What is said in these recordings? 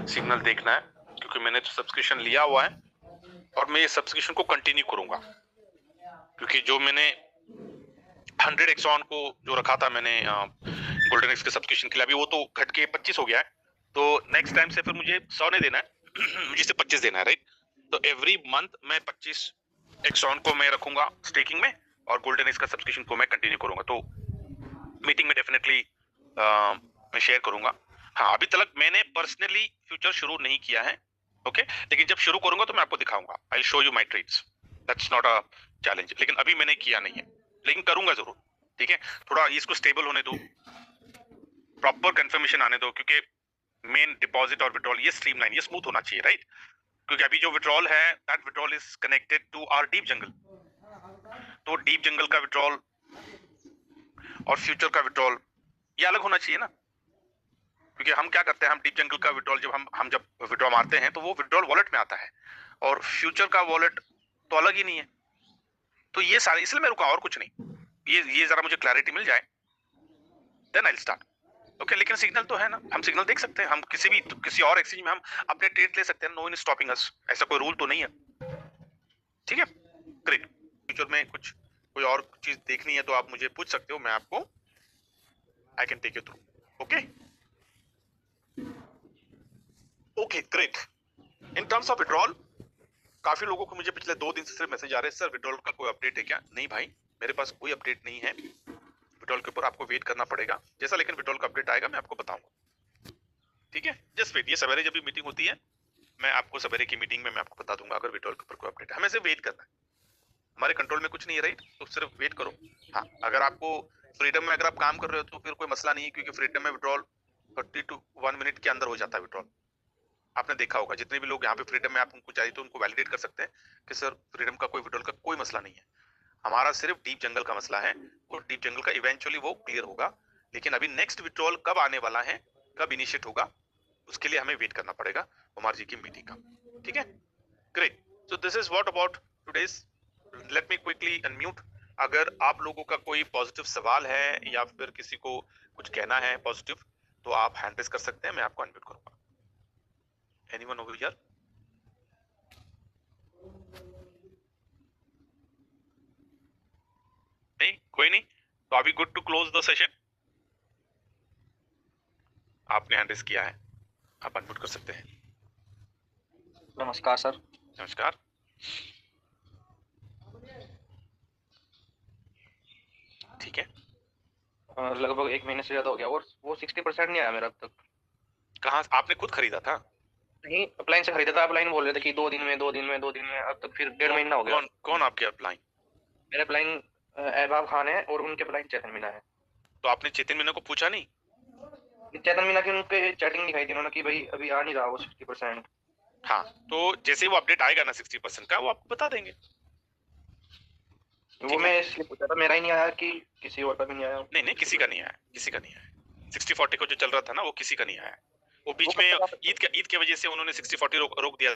Signal देखना है, क्योंकि मैंने तो सब्सक्रिप्शन लिया हुआ है और मैं ये सब्सक्रिप्शन को कंटिन्यू करूंगा, क्योंकि जो मैंने 100 एक्सॉन को जो रखा था मैंने गोल्डन एक्स के सब्सक्रिप्शन के लिए, अभी वो तो घट के 25 हो गया है। तो नेक्स्ट टाइम से फिर मुझे 100 नहीं देना है मुझे सिर्फ 25 देना है, राइट। तो एवरी मंथ मैं 25 एक्सॉन को मैं रखूंगा स्टेकिंग में और गोल्डन एक्स का सब्सक्रिप्शन को मैं कंटिन्यू करूंगा। तो मीटिंग में डेफिनेटली मैं शेयर करूंगा। हाँ, अभी तक मैंने पर्सनली फ्यूचर शुरू नहीं किया है, ओके। लेकिन जब शुरू करूंगा तो मैं आपको दिखाऊंगा, I will show you my trades, that's not a challenge. लेकिन अभी मैंने किया नहीं है, लेकिन करूंगा जरूर, ठीक है। थोड़ा इसको स्टेबल होने दो, प्रॉपर कंफर्मेशन आने दो, क्योंकि मेन डिपॉजिट और विड्रॉल ये स्ट्रीमलाइन, ये स्मूथ होना चाहिए, राइट। क्योंकि अभी जो विड्रॉल है, that withdrawal is connected to our deep jungle. तो डीप जंगल का विड्रॉल और फ्यूचर का विड्रॉल ये अलग होना चाहिए ना। क्योंकि हम क्या करते हैं, हम डीप जंगल का विड्रॉल जब हम जब विड्रॉ मारते हैं तो वो विड्रॉल वॉलेट में आता है, और फ्यूचर का वॉलेट तो अलग ही नहीं है। तो ये सारे, इसलिए मैं रुका, और कुछ नहीं। ये जरा मुझे क्लैरिटी मिल जाए, then I will start, okay. लेकिन सिग्नल तो है ना, हम सिग्नल देख सकते हैं, हम किसी और एक्सचेंज में हम अपने ट्रेड ले सकते हैं, no one is stopping us, ऐसा कोई रूल तो नहीं है, ठीक है। ग्रेट। फ्यूचर में कुछ कोई और चीज देखनी है तो आप मुझे पूछ सकते हो, मैं आपको I can take you through, okay. Okay great. In terms of withdrawal, काफी लोगों को मुझे पिछले 2 दिन से सिर्फ मैसेज आ रहे हैं, सर विड्रॉल का कोई अपडेट है क्या? नहीं भाई, मेरे पास कोई अपडेट नहीं है विड्रॉल के ऊपर, आपको वेट करना पड़ेगा। जैसा लेकिन विड्रॉल का अपडेट आएगा मैं आपको बताऊंगा, ठीक है। जस्ट वेट, ये सवेरे जब भी मीटिंग होती है मैं आपको सवेरे की मीटिंग में मैं आपको बता दूंगा अगर विड्रॉल के ऊपर कोई अपडेट है। हमें सिर्फ वेट करना है, हमारे कंट्रोल में कुछ नहीं है, राइट। तो सिर्फ वेट करो। हाँ, अगर आपको फ्रीडम में अगर आप काम कर रहे हो तो फिर कोई मसला नहीं है, क्योंकि फ्रीडम में विड्रॉल 30 to 1 मिनट के अंदर हो जाता है विड्रॉल। आपने देखा होगा जितने भी लोग यहाँ पे फ्रीडम में आप उनको चाहिए तो उनको वैलिडेट कर सकते हैं कि सर फ्रीडम का कोई विड्रॉल का कोई मसला नहीं है, हमारा सिर्फ डीप जंगल का मसला है। और डीप जंगल का इवेंचुअली वो क्लियर होगा, लेकिन अभी नेक्स्ट विड्रॉल कब आने वाला है, कब इनिशिएट होगा, उसके लिए हमें वेट करना पड़ेगा कुमार जी की मीटिंग का, ठीक है। Great. So this is what about today's, let me quickly unmute. अगर आप लोगों का कोई पॉजिटिव सवाल है या फिर किसी को कुछ कहना है पॉजिटिव, तो आप हैंड रेज कर सकते हैं, मैं आपको अनम्यूट करूंगा। Anyone over here? नहीं, कोई नहीं, तो अभी good to close the session. आपने हैंड रेज किया है, आप अनम्यूट कर सकते हैं। नमस्कार सर। नमस्कार। ठीक है, लगभग 1 महीने से ज्यादा हो गया और वो 60% नहीं आया मेरा अब तक। कहाँ आपने खुद खरीदा था? नहीं, अपलाइन से खरीदा था। अपलाइन बोल रहे थे कि 2 दिन में 2 दिन में 2 दिन में, अब तक फिर 1.5 महीना हो गया। कौन आपके अपलाइन? मेरे अपलाइन एहबाब खान है और उनके अपलाइन चेतन मीना है। तो आपने चेतन मीना को पूछा नहीं? चेतन मीना की उनके चैटिंग दिखाई थी उन्होंने कि भाई अभी आ नहीं रहा वो 60%। हाँ, तो जैसे वो अपडेट आएगा ना 60% का, वो आपको बता देंगे। वो मैं इसलिए पूछा था, मेरा ही नहीं आया कि किसी और का भी नहीं आया? नहीं नहीं, किसी का नहीं आया, किसी का नहीं आया। 60-40 को जो चल रहा था ना, वो किसी का नहीं आया। वो बीच में ईद के वजह से उन्होंने 60-40 रोक दिया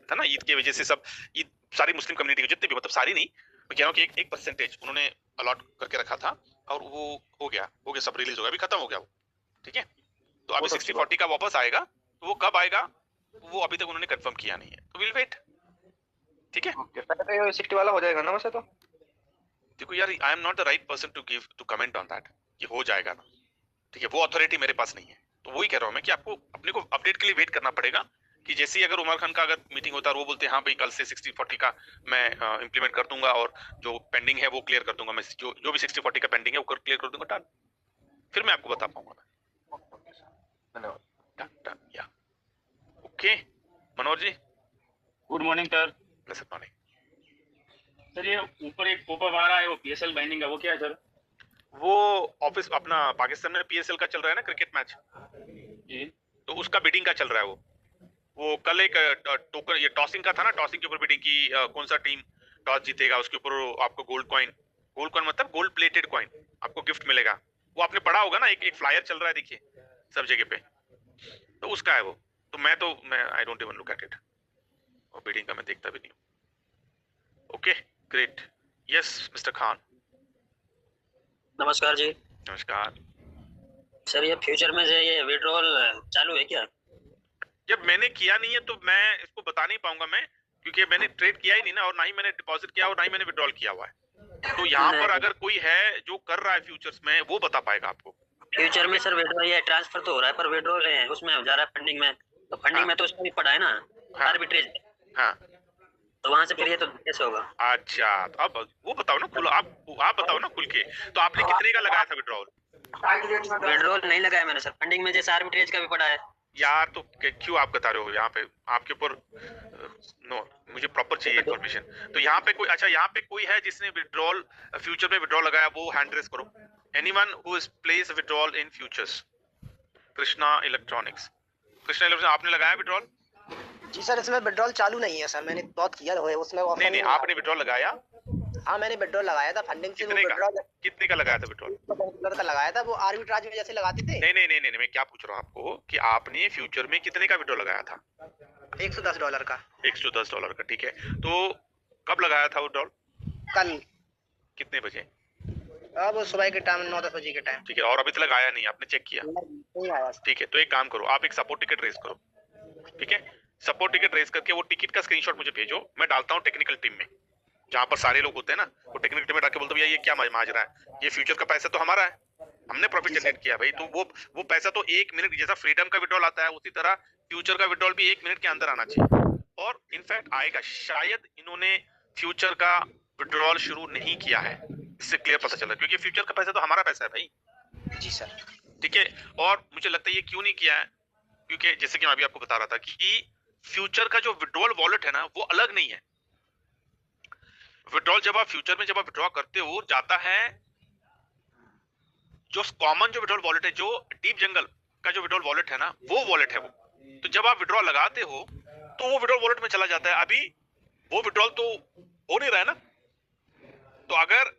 था ना। ईद की वजह से सब, ईद सारी मुस्लिम कम्युनिटी को जितने भी, मतलब सारी नहीं, मैं कह रहा हूँ कि एक परसेंटेज उन्होंने अलॉट करके रखा था, और वो हो गया, सब रिलीज हो गया, अभी खत्म हो गया वो, ठीक है। तो अभी 60-40 का वापस आएगा, तो वो कब आएगा वो अभी तक उन्होंने कंफर्म किया नहीं है, तो विल वेट, ठीक है। 60 वाला हो जाएगा ना वैसे तो? देखो यार, I am not the right person to comment on that, ये हो जाएगा ना, ठीक है। वो अथॉरिटी मेरे पास नहीं है, तो वही कह रहा हूँ मैं कि आपको अपने को अपडेट के लिए वेट करना पड़ेगा। कि जैसे ही अगर उमर खान का अगर मीटिंग होता है और वो बोलते हैं हाँ भाई कल से 60-40 का मैं इंप्लीमेंट कर दूंगा, और जो पेंडिंग है वो क्लियर कर दूंगा, मैं जो भी 60-40 का पेंडिंग है वो क्लियर कर दूंगा, डन, फिर मैं आपको बता पाऊंगा। धन्यवाद। डन या okay. Manoj ji, good morning sir. Blessed morning. Sir ये ऊपर एक पॉपअप आ रहा है, वो पीएसएल बाइंडिंग का, वो क्या है सर? वो ऑफिस अपना पाकिस्तान में पीएसएल का चल रहा है ना, क्रिकेट मैच जी। तो उसका बिडिंग का चल रहा है। वो कल एक टोकन, ये टॉसिंग का था ना, टॉसिंग के ऊपर बिडिंग की, कौन सा टीम टॉस जीतेगा उसके ऊपर आपको गोल्ड कॉइन मतलब गोल्ड प्लेटेड कॉइन आपको गिफ्ट मिलेगा। वो आपने पढ़ा होगा ना, एक फ्लायर चल रहा है देखिए सब जगह पे, तो उसका है वो। तो मैं I don't even look at it, और बिडिंग का मैं देखता भी नहीं हूँ। Okay great. Yes mister Khan. नमस्कार जी। नमस्कार। सर ये फ्यूचर में से ये विड्रॉल चालू है क्या? जब मैंने किया नहीं है तो मैं इसको बता नहीं पाऊंगा मैं, क्योंकि मैंने ट्रेड किया ही नहीं ना, और ना ही मैंने डिपॉजिट किया और ना ही मैंने विड्रॉल किया हुआ है। तो यहाँ पर अगर कोई है जो कर रहा है फ्यूचर्स में, वो बता पाएगा आपको। फ्यूचर में सर विड्रॉल ये ट्रांसफर तो हो रहा है, पर विड्रॉल है उसमें जा रहा है फंडिंग में, तो फंडिंग हाँ। में तो उसमें भी पड़ा है ना हाँ। आर्बिट्रेज, हाँ तो वहां से फिर ये तो कैसे होगा? अच्छा, तो अब वो बताओ ना खुल, आप बताओ ना खुल के, तो आपने कितने का लगाया था विड्रॉल? विड्रॉल नहीं लगाया मैंने सर, फंडिंग में जैसे आर्बिट्रेज का भी पड़ा है। यार तो क्यों आप बता रहे हो यहाँ पे आपके ऊपर? नो, मुझे प्रॉपर चाहिए इन्फॉर्मेशन। तो यहाँ पे कोई, अच्छा यहाँ पे कोई है जिसने विड्रॉल फ्यूचर में विड्रॉल लगाया, वो हैंड रेस करो। Anyone who is place withdrawal in futures? Krishna electronics, Krishna electronics, आपने लगाया विड्रॉल? जी सर, इसमें विड्रॉल चालू नहीं है सर, मैंने बहुत किया है उसमें। नहीं नहीं, आपने विड्रॉल लगाया? हाँ मैंने विड्रॉल लगाया था फंडिंग से। कितने का? विड्रॉल कितने का लगाया था विड्रॉल? $10 का लगाया था, वो आर्बिट्राज में जैसे लगाते थे। नहीं नहीं नहीं नहीं, मैं क्या पूछ रहा हूँ आपको कि आपने फ्यूचर में कितने का विड्रॉल लगाया था? $110 का। $110 का, ठीक है। तो कब लगाया था विड्रॉल? कल। कितने बजे? अब सुबह के टाइम 9-10 बजे के टाइम। ठीक है, और अभी तक आया नहीं, आपने चेक किया? नहीं आया। ठीक है, तो एक काम करो, आप एक सपोर्ट टिकट रेस करो, ठीक है? सपोर्ट टिकट रेस करके वो टिकट का स्क्रीनशॉट मुझे भेजो, मैं डालता हूँ टेक्निकल टीम में, जहाँ पर सारे लोग होते हैं ना, वो टेक्निकल टीम में डाल के बोलते भैया ये क्या माजरा है, ये फ्यूचर का पैसा तो हमारा है, हमने प्रॉफिट जनरेट किया भाई। तो वो पैसा तो 1 मिनट, जैसा फ्रीडम का विड्रॉल आता है उसी तरह फ्यूचर का विड्रॉल भी 1 मिनट के अंदर आना चाहिए, और इनफैक्ट आएगा। शायद इन्होंने फ्यूचर का विड्रॉल शुरू नहीं किया है, इससे क्लियर पता चला, क्योंकि फ्यूचर का पैसा तो हमारा पैसा है भाई। जी सर। ठीक है, और मुझे लगता है ये क्यों नहीं किया है, क्योंकि जैसे कि मैं अभी आपको बता रहा था कि फ्यूचर का जो विड्रॉल वॉलेट है ना, वो अलग नहीं है। विड्रॉल जब आप फ्यूचर में जब आप विड्रॉ करते हो, जाता है जो कॉमन जो विड्रॉल वॉलेट है, जो डीप जंगल का जो विड्रॉल वॉलेट है ना, वो वॉलेट है वो। तो जब आप विड्रॉ लगाते हो तो वो विड्रॉल वॉलेट में चला जाता है। अभी वो विड्रॉल तो हो नहीं रहा है ना, तो अगर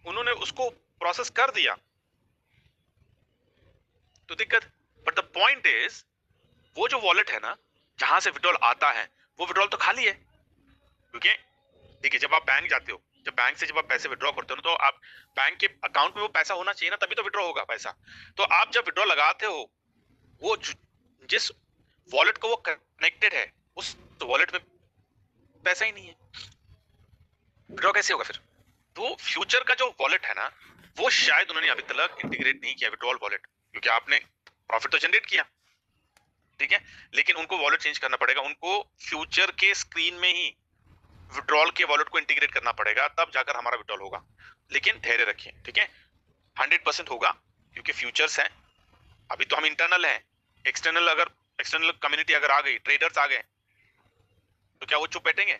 उन्होंने उसको प्रोसेस कर दिया तो दिक्कत। बट द पॉइंट इज, वो जो वॉलेट है ना जहां से विड्रॉल आता है, वो विड्रॉल तो खाली है, क्योंकि देखिए जब आप बैंक जाते हो, जब बैंक से जब आप पैसे विड्रॉ करते हो ना, तो आप बैंक के अकाउंट में वो पैसा होना चाहिए ना, तभी तो विड्रॉ होगा पैसा। तो आप जब विड्रॉ लगाते हो, वो जिस वॉलेट को वो कनेक्टेड है, उस वॉलेट में पैसा ही नहीं है, विड्रॉ कैसे होगा फिर? तो फ्यूचर का जो वॉलेट है ना, वो शायद उन्होंने अभी तक इंटीग्रेट नहीं किया विड्रॉल वॉलेट, क्योंकि आपने प्रॉफिट तो जनरेट किया, ठीक है, लेकिन उनको वॉलेट चेंज करना पड़ेगा, उनको फ्यूचर के स्क्रीन में ही विड्रॉल के वॉलेट को इंटीग्रेट करना पड़ेगा, तब जाकर हमारा विड्रॉल होगा। लेकिन धैर्य रखिए, ठीक है, 100% होगा, क्योंकि फ्यूचर्स हैं, अभी तो हम इंटरनल हैं। एक्सटर्नल, अगर एक्सटर्नल कम्युनिटी अगर आ गई, ट्रेडर्स आ गए, तो क्या वो चुप बैठेंगे?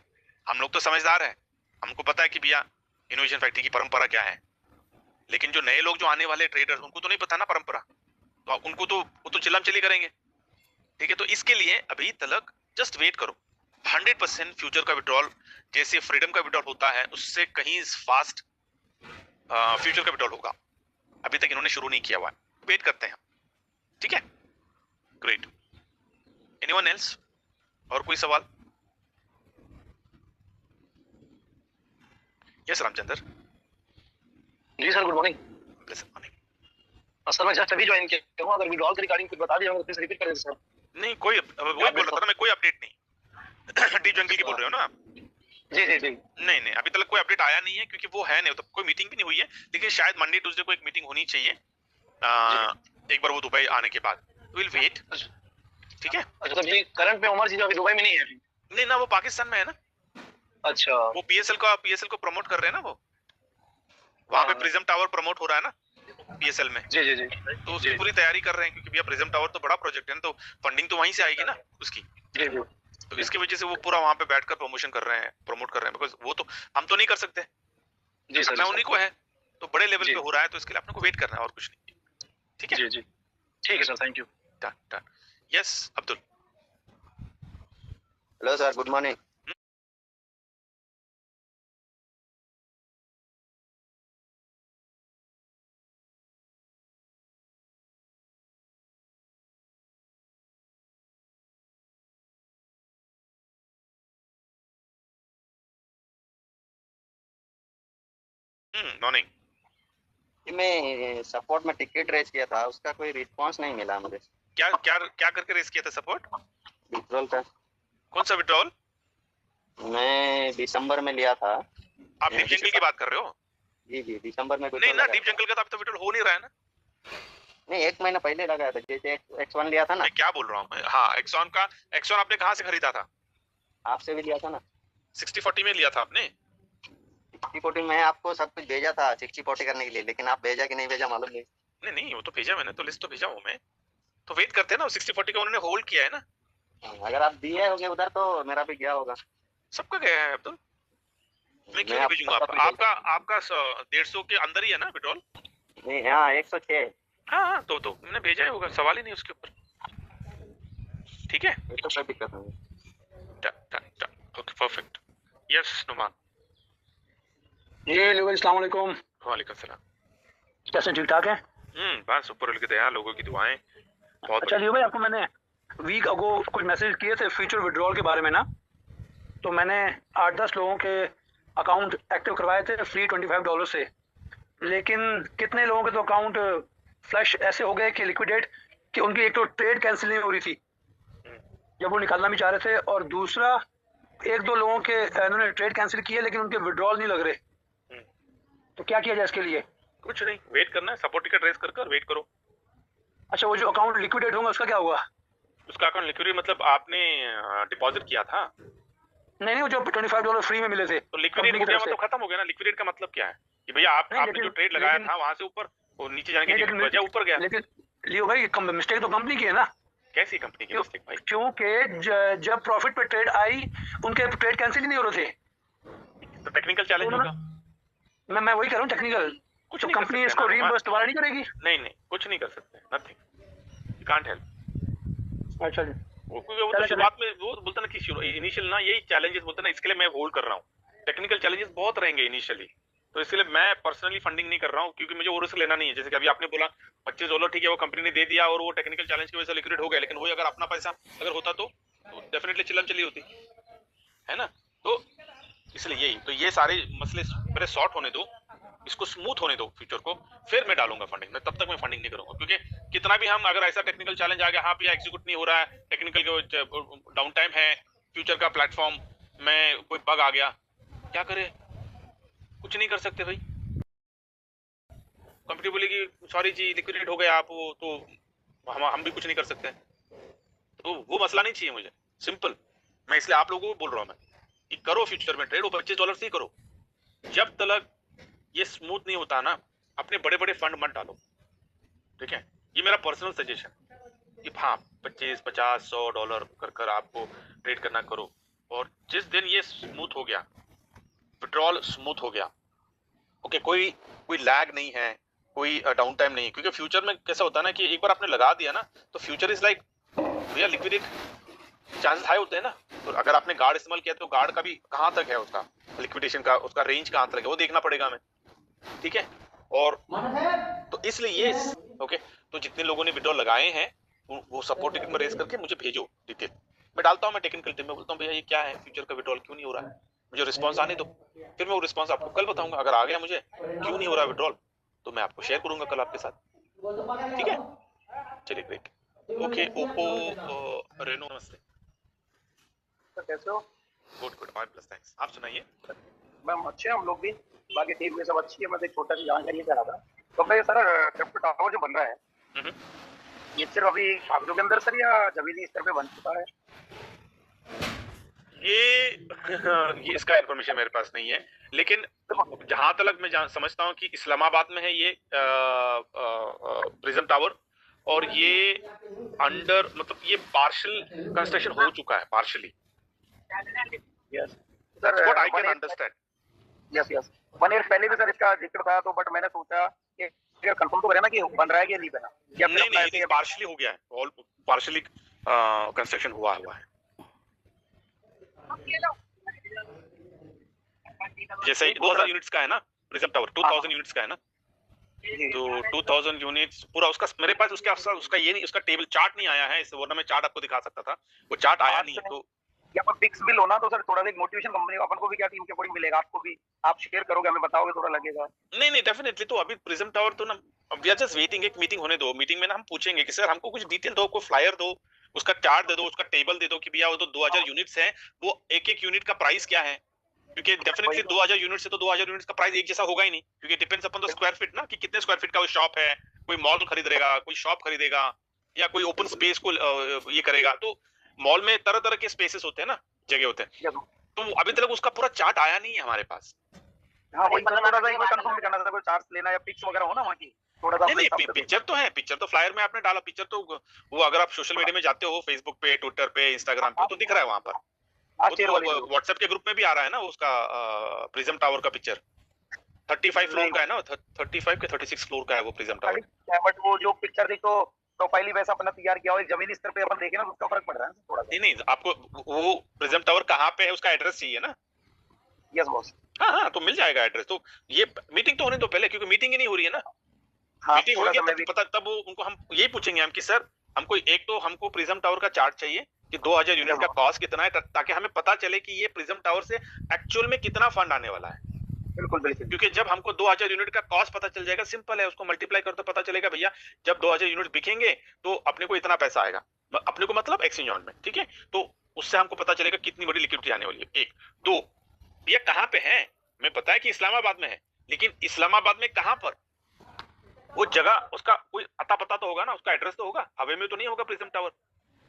हम लोग तो समझदार हैं, हमको पता है कि भैया इनोवेशन फैक्ट्री की परंपरा क्या है, लेकिन जो नए लोग जो आने वाले ट्रेडर्स, उनको तो नहीं पता ना परंपरा, तो उनको तो वो तो चिल्लम चिल्ली करेंगे, ठीक है। तो इसके लिए अभी तक जस्ट वेट करो। 100% फ्यूचर का विड्रॉल जैसे फ्रीडम का विड्रॉल होता है, उससे कहीं फास्ट फ्यूचर का विड्रॉल होगा। अभी तक इन्होंने शुरू नहीं किया हुआ है, वेट करते हैं, ठीक है। Great, anyone else? और कोई सवाल? यस रामचंद्र। जी sir, good morning. Please morning. Sir मैं जस्ट अभी ज्वाइन किया हूं, अगर विड्रॉल के रिगार्डिंग कुछ बता दिया तो प्लीज रिपीट करें सर। नहीं, कोई वही बोल रहा था ना मैं, कोई अपडेट नहीं। डी जंगल की बोल रहे हो ना आप? जी जी जी। नहीं नहीं, अभी तक कोई अपडेट आया नहीं है, क्योंकि वो है नहीं, तो कोई मीटिंग भी नहीं हुई है, लेकिन शायद मंडे ट्यूसडे को एक मीटिंग होनी चाहिए, एक बार वो दुबई आने के बाद। विल वेट, ठीक है। अच्छा, तो ये करंट में उमर जी जो अभी दुबई में नहीं है? नहीं ना, वो पाकिस्तान में है ना। अच्छा, वो पीएसएल को प्रमोट कर रहे हैं ना, वो वहां पे प्रिज्म टावर प्रमोट हो रहा है ना पीएसएल में। जी जी जी। तो उसकी पूरी तैयारी कर रहे हैं, क्योंकि भैया प्रिज्म टावर तो बड़ा प्रोजेक्ट है ना, तो फंडिंग तो वहीं से आएगी ना उसकी। जी जी। तो इसकी वजह से वो पूरा वहां पे बैठकर प्रमोशन कर रहे हैं, प्रमोट कर रहे हैं, बिकॉज वो तो हम तो नहीं कर सकते, जी सर, मैं उन्हीं को है, तो बड़े लेवल जी। पे हो रहा है, तो इसके लिए अपने को वेट करना है और कुछ नहीं, ठीक है। जी जी, ठीक है sir, thank you. Done done. Yes Abdul. Hello sir, good morning. Morning. मैं सपोर्ट में टिकट रेज किया था, उसका कोई रिस्पांस नहीं मिला मुझे। क्या क्या क्या करके रेस किया था सपोर्ट? विड्रॉल का कौन सा विड्रॉल? मैं दिसंबर में लिया था। आप डीप जंगल की बात कर रहे हो? जी जी, दिसंबर में नहीं ना, डीप जंगल का तो अब तो विड्रॉल हो नहीं रहा है ना। नहीं, 1 महीना पहले लगाया था, जैसे X1 लिया था ना। मैं क्या बोल रहा हूँ मैं, हाँ एक्सॉन का। एक्सॉन आपने कहाँ से खरीदा था? आपसे भी लिया था ना। 60-40 में लिया था आपने? 60-40 में आपको सब कुछ भेजा था 60-40 करने के लिए, लेकिन आप भेजा कि नहीं भेजा मालूम नहीं। नहीं नहीं, वो तो भेजा मैंने, तो लिस्ट तो भेजा हूँ मैं। तो वेट करते हैं ना, 60-40 का उन्होंने होल्ड किया है ना। अगर आप दिए होंगे उधर तो मेरा भी गया होगा। सबका गया है अब्दुल। मैं क्यों नहीं भेजूंगा आपका? आपका 150 के अंदर ही है ना विड्रॉल? नहीं, हाँ 106। हाँ तो मैंने भेजा ही होगा, सवाल ही नहीं उसके ऊपर। ठीक है, तो कोई दिक्कत नहीं। Okay perfect. यस नुमान। जी अस्सलाम वालेकुम। वालेकुम सलाम। कैसे, ठीक ठाक है? बस ऊपर की दया, लोगों की दुआएं बहुत। अच्छा लियो भाई, आपको मैंने वीक अगो कुछ मैसेज किए थे फ्यूचर विड्रॉल के बारे में ना। तो मैंने 8-10 लोगों के अकाउंट एक्टिव करवाए थे फ्री $25 से, लेकिन कितने लोगों के तो अकाउंट फ्लश ऐसे हो गए कि लिक्विडेट, कि उनकी एक तो ट्रेड कैंसिल नहीं हो रही थी जब वो निकालना भी चाह रहे थे, और दूसरा 1-2 लोगों के उन्होंने ट्रेड कैंसिल किए लेकिन उनके विड्रॉल नहीं लग रहे। तो क्या किया जाए इसके लिए? कुछ नहीं, वेट करना है, सपोर्ट टिकट रेस कर वेट करो। अच्छा, वो जो अकाउंट लिक्विडेट होगा उसका क्या होगा? उसका अकाउंट लिक्विडेट मतलब आपने डिपॉजिट किया था? नहीं, वो जो $25 फ्री में मिले थे। तो लिक्विडेट हो गया मतलब खत्म हो गया ना। लिक्विडेट का मतलब क्या है कि भैया आपने जो ट्रेड लगाया था वहां से ऊपर, वो नीचे जाने की वजह ऊपर गया। लेकिन लियो भाई, मिस्टेक तो कंपनी की है ना। कैसी कंपनी की मिस्टेक भाई? क्योंकि जब प्रॉफिट पे ट्रेड आई उनके ट्रेड कैंसिल ही नहीं हो रहे थे। तो टेक्निकल चैलेंज होगा। मैं वही कह रहा हूँ, टेक्निकल। कुछ तो नहीं कंपनी इसको रीइंबर्स दोबारा नहीं करेगी? नहीं कुछ नहीं कर सकते, नथिंग, कांट हेल्प। अच्छा जी। वो तो शुरुआत में वो बोलता ना कि इनिशियल ना यही चैलेंजेस बोलते ना, इसके लिए मैं होल्ड कर रहा हूँ। टेक्निकल चैलेंजेस बहुत रहेंगे इनिशियली, तो इसलिए मैं पर्सनली फंडिंग नहीं कर रहा हूँ, क्योंकि मुझे वो रिस्क लेना नहीं है। जैसे कि अभी आपने बोला $25, ठीक है, वो कंपनी ने दे दिया और वो टेक्निकल चैलेंज की वजह से लिक्विडेट हो गया, लेकिन वही अगर अपना पैसा अगर होता तो डेफिनेटली चिलम चली होती है ना। तो इसलिए यही, तो ये सारे मसले मेरे सॉर्ट होने दो, इसको स्मूथ होने दो फ्यूचर को, फिर मैं डालूंगा फंडिंग में। तब तक मैं फंडिंग नहीं करूंगा, क्योंकि कितना भी हम अगर ऐसा टेक्निकल चैलेंज आ गया, हाँ भैया एग्जीक्यूट नहीं हो रहा है, टेक्निकल डाउन टाइम है, फ्यूचर का प्लेटफॉर्म में कोई बग आ गया, क्या करे? कुछ नहीं कर सकते भाई। कंपनी बोलेगी सॉरी जी लिक्विडेट हो गया आप, वो तो हम भी कुछ नहीं कर सकते। तो वो मसला नहीं चाहिए मुझे, सिंपल। मैं इसलिए आप लोगों को बोल रहा हूँ मैं कि करो फ्यूचर में ट्रेड, वो $25 से ही करो। जब तक ये स्मूथ नहीं होता ना, अपने बड़े बड़े फंड मत डालो, ठीक है? ये मेरा पर्सनल सजेशन कि हाँ $25, $50, $100 कर आपको ट्रेड करना करो। और जिस दिन ये स्मूथ हो गया, विड्रॉल स्मूथ हो गया, ओके, कोई लैग नहीं है, कोई डाउन टाइम नहीं है, क्योंकि फ्यूचर में कैसा होता है ना कि एक बार आपने लगा दिया ना तो फ्यूचर इज लाइक भैया लिक्विडेट चांसेस हाई होते हैं ना। तो अगर आपने गार्ड इस्तेमाल किया तो गार्ड का भी कहाँ तक है, उसका लिक्विडेशन का उसका रेंज कहाँ तक है, वो देखना पड़ेगा हमें, ठीक है? और तो इसलिए ये ओके, तो जितने लोगों ने विड्रॉल लगाए हैं वो सपोर्ट टिकट में रेस करके मुझे भेजो डिटेल, मैं डालता हूँ। मैं टेक्निकल टीम में बोलता हूँ भैया ये क्या है, फ्यूचर का विड्रॉल क्यों नहीं हो रहा है, मुझे रिस्पांस आने दो, फिर मैं वो रिस्पांस आपको कल बताऊंगा। अगर आ गया मुझे क्यों नहीं हो रहा विड्रॉल तो मैं आपको शेयर करूंगा कल आपके साथ, ठीक है? चलिए ग्रेट, ओके। ओप्पो रेनो, नमस्ते। कैसे हो? Good good, fine plus thanks. आप सुनाइए। मैम अच्छे हैं हम लोग भी, बाकी टीम में सब अच्छी है। मैं एक छोटा सी जानकारी चाह रहा था। तो मैं सर क्रिप्टो टावर जो बन रहा है ये सिर्फ अभी भागदौड़ के अंदर सर या जमीनी स्तर पे बन चुका है? ये इसका इंफॉर्मेशन मेरे पास नहीं है, लेकिन जहां तक मैं समझता हूँ कि इस्लामाबाद में है ये प्रिज्म टावर, और ये अंडर मतलब ये पार्शियल कंस्ट्रक्शन हो चुका है, partially. Yes sir, what I can understand. Yes 1 year पहले भी सर इसका जिक्र था, तो बट मैंने सोचा कि कंफर्म तो करें ना कि बन रहा है कि नहीं बना। नहीं, पार्शियली हो गया है, ऑल पार्शियली कंस्ट्रक्शन हुआ है। जैसे 2000 यूनिट्स का है ना प्रिज्म टावर, 2000 यूनिट्स का है ना, तो 2000 यूनिट्स पूरा उसका मेरे पास उसका ये नहीं, उसका टेबल चार्ट नहीं आया है, वरना मैं चार्ट आपको दिखा सकता था, वो चार्ट आया नहीं है। तो या पर फिक्स बिल होना तो सर थोड़ा सा मोटिवेशन कंपनी को, अपन को भी क्या टीम के अकॉर्डिंग मिलेगा, आपको भी आप शेयर करोगे, हमें बताओगे, थोड़ा लगेगा। नहीं डेफिनेटली। तो अभी प्रिज्म टावर तो ना वी आर जस्ट वेटिंग, एक मीटिंग होने दो, मीटिंग में ना हम पूछेंगे कि सर हमको कुछ डिटेल दो, कोई फ्लायर दो, उसका चार्ट दे दो, उसका टेबल दे दो कि भैया वो तो 2000 यूनिट्स हैं, वो एक एक यूनिट का प्राइस क्या है, क्योंकि डेफिनेटली 2000 यूनिट से तो 2000 यूनिट्स का प्राइस एक जैसा होगा ही नहीं, क्योंकि depends upon the square feet ना, कि कितने स्क्वायर फीट का वो शॉप है, कोई मॉल खरीदेगा, कोई शॉप खरीदेगा, या कोई ओपन स्पेस को ये करेगा। तो मॉल में तरह तरह के स्पेसेस होते हैं ना, जगह होते हैं, तो अभी तक उसका पूरा चार्ट आया नहीं है हमारे पास। हाँ वही थोड़ा सा एक बार कंफर्म करना था, कोई चार्ज लेना या पिक्स वगैरह हो ना वहाँ की, थोड़ा सा नहीं पिक्चर तो है, पिक्चर तो फ्लायर में आपने डाला, पिक्चर तो वो अगर आप सोशल मीडिया में जाते हो, फेसबुक पे, ट्विटर पे, इंस्टाग्राम पे, तो दिख रहा है वहां पर, व्हाट्सएप के ग्रुप में भी आ रहा है ना उसका प्रिज्म टावर का पिक्चर। 35 फ्लोर का है ना, 35 के 36 फ्लोर का है वो प्रिज्म टावर। बट वो जो पिक्चर थी तो प्रोफाइल ही वैसा अपना तैयार किया हो, जमीनी स्तर पे अपन देखें ना उसका फर्क पड़ रहा है थोड़ा सा। नहीं आपको वो प्रिज्म टावर कहाँ पे है उसका एड्रेस चाहिए ना। Yes boss. हाँ तो मिल जाएगा एड्रेस। तो ये मीटिंग तो होने दो पहले, क्योंकि मीटिंग ही नहीं हो रही है ना। मीटिंग होगी तब पता, तब वो उनको हम यही पूछेंगे हम कि सर हमको एक तो हमको प्रिज्म टावर का चार्ट चाहिए कि 2000 यूनिट का कॉस्ट कितना है, ताकि हमें पता चले कि ये प्रिज्म टावर से एक्चुअल में कितना फंड आने वाला है। बिल्कुल बिल्कुल, क्योंकि जब हमको 2000 यूनिट का कॉस्ट पता चल जाएगा, सिंपल है, उसको मल्टीप्लाई कर तो पता चलेगा भैया जब 2000 यूनिट बिकेंगे तो अपने को इतना पैसा आएगा, अपने को मतलब एक्सचेंज में, ठीक है। तो उससे हमको पता चलेगा कितनी बड़ी लिक्विडिटी आने वाली है। एक दो, ये कहाँ पे है, मैं पता है कि इस्लामाबाद में है, लेकिन इस्लामाबाद में कहाँ पर, वो जगह उसका कोई अता पता तो होगा ना, उसका एड्रेस तो होगा, हवे में तो नहीं होगा प्रिज्म टावर।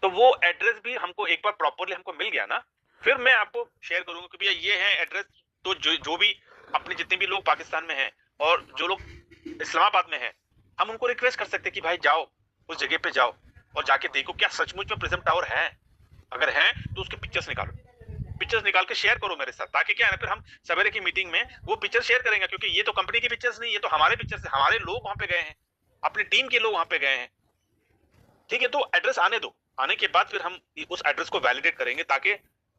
तो वो एड्रेस भी हमको एक बार प्रॉपरली हमको मिल गया ना, फिर मैं आपको शेयर करूंगा कि भैया ये है एड्रेस। तो जो भी अपने जितने भी लोग पाकिस्तान में हैं और जो लोग इस्लामाबाद में हैं, हम उनको रिक्वेस्ट कर सकते हैं कि भाई जाओ उस जगह पे जाओ और जाके देखो क्या सचमुच में प्रिज्म टावर है। अगर है तो उसके पिक्चर्स निकालो, पिक्चर्स निकाल के शेयर करो मेरे साथ, ताकि क्या है ना फिर हम सवेरे की मीटिंग में वो पिक्चर शेयर करेंगे, क्योंकि ये तो कंपनी की पिक्चर्स नहीं, ये तो हमारे पिक्चर्स, हमारे लोग वहां पे गए हैं, अपनी टीम के लोग वहां पे गए हैं, ठीक है। तो एड्रेस आने दो, आने के बाद फिर हम उस एड्रेस को वैलिडेट करेंगे, ताकि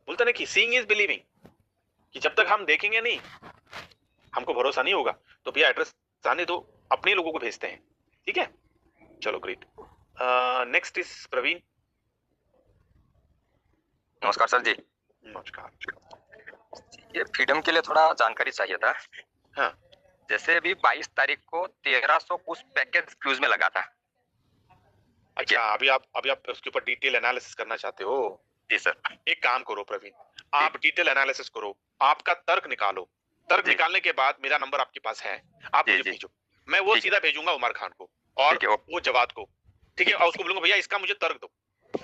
बोलते ना कि सीइंग इज बिलीविंग, कि जब तक हम देखेंगे नहीं हमको भरोसा नहीं होगा। तो भैया एड्रेस आने दो, अपने लोगों को भेजते हैं, ठीक है। चलो ग्रेट। Next is Praveen. नमस्कार सर जी। नमस्कार। ये फ्रीडम के लिए थोड़ा जानकारी चाहिए था। हाँ। जैसे अभी 22 तारीख को 1300 कुछ पैकेज फ्यूज में लगा था। अच्छा, अभी आप उसके ऊपर डिटेल एनालिसिस करना चाहते हो? जी सर। एक काम करो प्रवीण, आप डिटेल एनालिसिस करो, आपका तर्क निकालो, तर्क निकालने के बाद मेरा नंबर आपके पास है, आप मुझे भेजो, मैं वो सीधा भेजूंगा उमर खान को और वो जवाद को, ठीक है। और उसको बोलूंगा भैया इसका मुझे तर्क दो।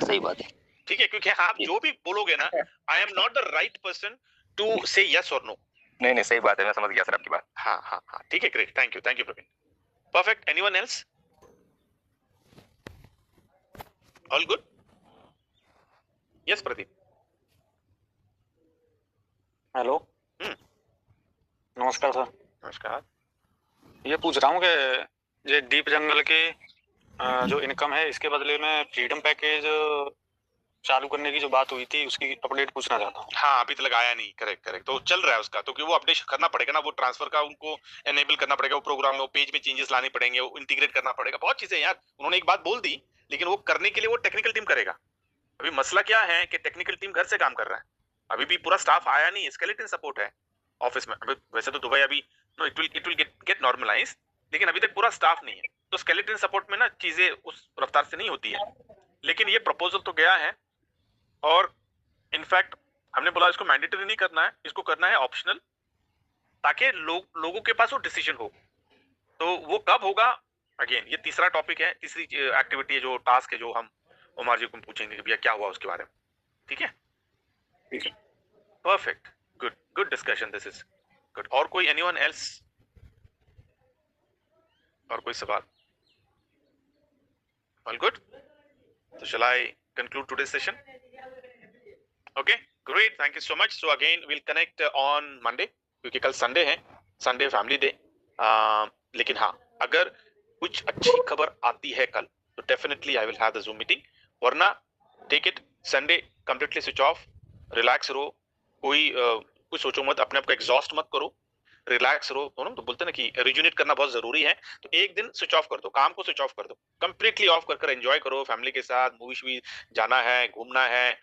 सही बात है, ठीक है, क्योंकि आप जो भी बोलोगे ना, I am not the right person to say yes और नो। नहीं सही बात है, मैं समझ गया सर आपकी बात। हाँ, ठीक है, great, thank you Praveen. Perfect. Anyone else? All good? Yes Pradeep. Hello. नमस्कार सर। नमस्कार। ये पूछ रहा हूँ कि ये डीप जंगल की जो इनकम है, इसके बदले में फ्रीडम पैकेज चालू करने की जो बात हुई थी उसकी अपडेट पूछना चाहता हूँ। हाँ, अभी तक लगाया नहीं। करेक्ट। तो चल रहा है उसका, तो कि वो अपडेट करना पड़ेगा ना, वो ट्रांसफर का उनको एनेबल करना पड़ेगा, वो प्रोग्राम में, वो पेज में चेंजेस लाने पड़ेंगे, वो इंटीग्रेट करना पड़ेगा, बहुत चीजें यार। उन्होंने एक बात बोल दी, लेकिन वो करने के लिए वो टेक्निकल टीम करेगा। अभी मसला क्या है कि टेक्निकल टीम घर से काम कर रहा है, अभी भी पूरा स्टाफ आया नहीं, स्केलेटन सपोर्ट है ऑफिस में। अभी वैसे तो दुबई अभी इट विल गेट नॉर्मलाइज, लेकिन अभी तक पूरा स्टाफ नहीं है, तो स्केलेटन सपोर्ट में ना चीजें उस रफ्तार से नहीं होती है। लेकिन ये प्रपोजल तो गया है, और इनफैक्ट हमने बोला इसको मैंडेटरी नहीं करना है, इसको करना है ऑप्शनल, ताकि लोगों के पास वो डिसीजन हो। तो वो कब होगा, अगेन ये तीसरा टॉपिक है, तीसरी एक्टिविटी है, जो टास्क है, जो हम उमर जी को पूछेंगे कि भैया क्या हुआ उसके बारे में, ठीक है। Perfect, good discussion, this is good. और कोई एनीवन एल्स? और कोई सवाल? All good? So shall I conclude today's session? Okay, great. Thank you so much. So again, we'll connect on Monday, क्योंकि कल संडे है, संडे फैमिली डे। लेकिन हाँ, अगर कुछ अच्छी खबर आती है कल, तो definitely I will have the Zoom meeting, वरना take it Sunday completely switch off, relax रहो, कोई कुछ सोचो मत, अपने आप को एग्जॉस्ट मत करो, रिलैक्स रहो। दोनों तो बोलते हैं ना कि रिजुनेट करना बहुत जरूरी है, तो एक दिन स्विच ऑफ कर दो, काम को स्विच ऑफ कर दो, कंप्लीटली ऑफ कर एंजॉय करो, फैमिली के साथ मूवी जाना है, घूमना है,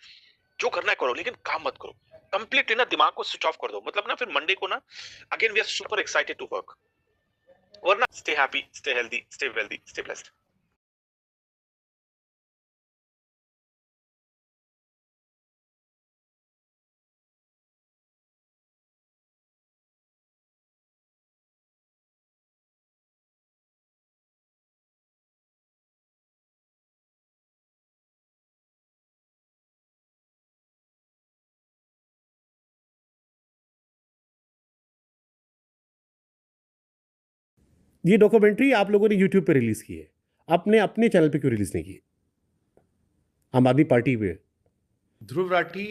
जो करना है करो, लेकिन काम मत करो, कंप्लीटली ना दिमाग को स्विच ऑफ कर दो। मतलब ना फिर मंडे को ना again we are super excited to work. वरना stay happy, stay healthy, stay wealthy, stay blessed. ये डॉक्यूमेंट्री आप लोगों ने यूट्यूब पे रिलीज की है, आपने अपने चैनल पे क्यों रिलीज नहीं की? आम आदमी पार्टी पे ध्रुव राठी